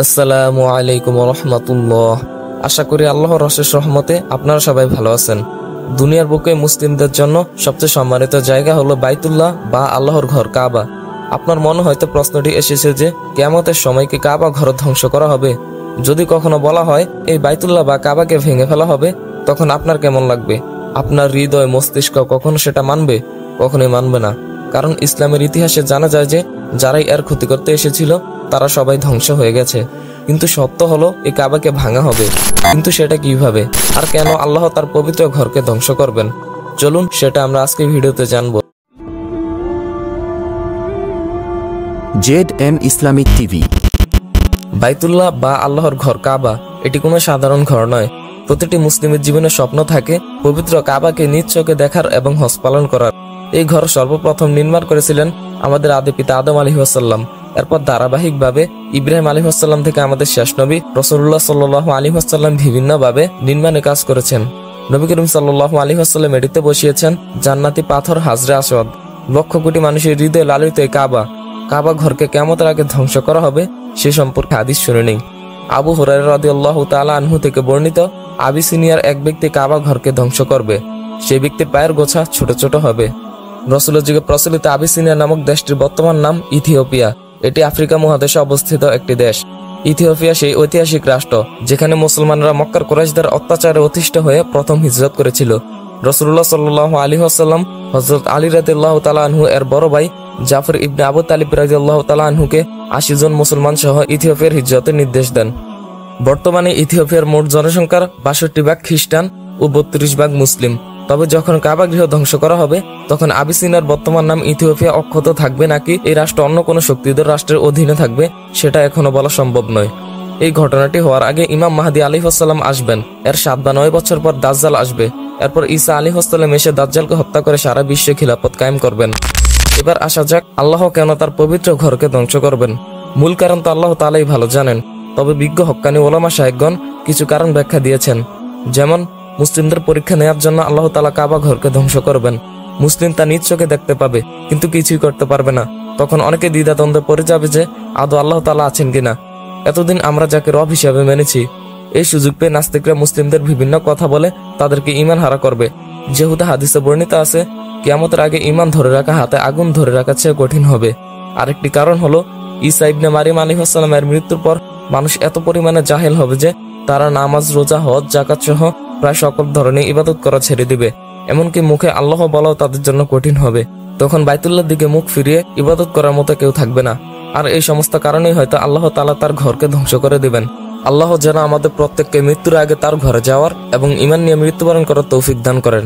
আসসালামু আলাইকুম রহমতুল্লাহ। আশা করি আল্লাহর অশেষ রহমতে আপনারা সবাই ভালো আছেন। দুনিয়ার বুকে মুসলিমদের জন্য সবচেয়ে সম্মানিত জায়গা হলো বাইতুল্লাহ বা আল্লাহর ঘর কাবা। আপনার মনে হয়তো প্রশ্নটি এসেছে যে কিয়ামতের সময় কি কাবা ঘর ধ্বংস করা হবে? যদি কখনো বলা হয় এই বাইতুল্লাহ বা কাবাকে ভেঙে ফেলা হবে, তখন আপনার কেমন লাগবে? আপনার হৃদয় মস্তিষ্ক কখনো সেটা মানবে? কখনোই মানবে না। কারণ ইসলামের ইতিহাসে জানা যায় যে যারাই এর ক্ষতি করতে এসেছিল তারা সবাই ধ্বংস হয়ে গেছে। কিন্তু সত্য হলো এই কাবাকে ভাঙা হবে, কিন্তু সেটা কিভাবে আর কেন আল্লাহ তার পবিত্র ঘরকে ধ্বংস করবেন? চলুন সেটা আমরা আজকে ভিডিওতে জানবো। Z M Islamic TV. বাইতুল্লাহ বা আল্লাহর ঘর কাবা এটি কোনো সাধারণ ঘর নয়। প্রতিটি মুসলিমের জীবনে স্বপ্ন থাকে পবিত্র কাবাকে নিজ চোখে দেখার এবং হজ পালন করার। এই ঘর সর্বপ্রথম নির্মাণ করেছিলেন আমাদের আদি পিতা আদম আলাইহিস-সালাম। এরপর ধারাবাহিকভাবে ইব্রাহিম আলাইহিস-সালাম থেকে আমাদের শেষ নবী রাসূলুল্লাহ সাল্লাল্লাহু আলাইহি ওয়াসাল্লাম বিভিন্নভাবে নির্মাণে কাজ করেছেন। নবী করিম সাল্লাল্লাহু আলাইহি ওয়াসাল্লাম এটিতে বসিয়েছেন জান্নাতি পাথর হাজরে আসওয়াদ। লক্ষ কোটি মানুষের হৃদয়ে লালিত এই কাবা ঘরকে কিয়ামতের আগে ধ্বংস করা হবে সে সম্পর্কে হাদিস শুনে নেই। আবু হুরায়রা রাদিয়াল্লাহু তাআলা আনহু থেকে বর্ণিত, আবিসিনিয়ার এক ব্যক্তি কাবা ঘরকে ধ্বংস করবে। সেই ব্যক্তির পায়ের গোছা ছোট ছোট হবে। রাসূলের যুগে প্রচলিত আবিসিনিয়া নামক দেশটির বর্তমান নাম ইথিওপিয়া। এটি আফ্রিকা মহাদেশে অবস্থিত একটি দেশ। ইথিওপিয়া সেই ঐতিহাসিক রাষ্ট্র যেখানে মুসলমানরা মক্কার কুরাইশদের অত্যাচারে অতিষ্ঠ হয়ে প্রথম হিজরত করেছিল। রাসূলুল্লাহ সাল্লাল্লাহু আলাইহি ওয়াসাল্লাম হযরত আলী রাদিয়াল্লাহু তাআলা আনহু এর বড় ভাই জাফর ইবনে আবু তালিব রাদিয়াল্লাহু তাআলা আনহুকে ৮০ জন মুসলমান সহ ইথিওপিয়ার হিজরতের নির্দেশ দেন। বর্তমানে ইথিওপিয়ার মোট জনসংখ্যার ৬২ ভাগ খ্রিস্টান ও ৩২ ভাগ মুসলিম। তবে যখন কাবা গৃহ ধ্বংস করা হবে তখন আবিসিনিয়ার বর্তমান নাম ইথিওপিয়া অক্ষত থাকবে নাকি এই রাষ্ট্র অন্য কোনো শক্তিধর রাষ্ট্রের অধীনে থাকবে সেটা এখনো বলা সম্ভব নয়। এই ঘটনাটি হওয়ার আগে ইমাম মাহদী আলাইহিসসালাম আসবেন। এর ৭ বা ৯ বছর পর দাজ্জাল আসবে। এরপর ঈসা আলাইহিসসালাম এসে দাজ্জালকে হত্যা করে সারা বিশ্বে খিলাফত কায়েম করবেন। এবার আসা যাক আল্লাহ কেন তার পবিত্র ঘরকে ধ্বংস করবেন। মূল কারণ তো আল্লাহ তাআলাই ভালো জানেন। তবে বিজ্ঞ হক্কানি ওলামা শায়েখগণ কিছু কারণ ব্যাখ্যা দিয়েছেন। যেমন মুসলিমদের পরীক্ষা নেওয়ার জন্য আল্লাহ তাআলা কাবা ঘরকে ধ্বংস করবেন। মুসলিম তা নিজ চোখে দেখতে পাবে কিন্তু কিছুই করতে পারবে না। তখন অনেকে দ্বিধাদ্বন্দ্বে পড়ে যাবে যে আদৌ আল্লাহ তাআলা আছেন কিনা। এতদিন আমরা যাকে রব হিসাবে মেনেছি, এই সুযোগ পেয়ে নাস্তিকরা মুসলিমদের বিভিন্ন কথা বলে তাদেরকে ঈমান হারা করবে। যেহেতু হাদিসে বর্ণিত আছে কিয়ামতের আগে ঈমান ধরে রাখা হাতে আগুন ধরে রাখার চেয়ে কঠিন হবে। আরেকটি কারণ হলো ঈসা ইবনে মারিয়াম আলাইহিস সালামের মৃত্যুর পর মানুষ এত পরিমাণে জাহেল হবে যে তারা নামাজ, রোজা, হজ, যাকাত সহ প্রায় সকল ধরনের ইবাদত করা ছেড়ে দিবে। এমনকি মুখে আল্লাহ বলাও তাদের জন্য কঠিন হবে। তখন বাইতুল্লাহর দিকে মুখ ফিরিয়ে ইবাদত করার মতো কেউ থাকবে না। আর এই সমস্ত কারণেই হয়তো আল্লাহ তাআলা তার ঘরকে ধ্বংস করে দিবেন। আল্লাহ যেন আমাদের প্রত্যেককে মৃত্যুর আগে তার ঘরে যাওয়ার এবং ঈমান নিয়ে মৃত্যুবরণ করার তৌফিক দান করেন।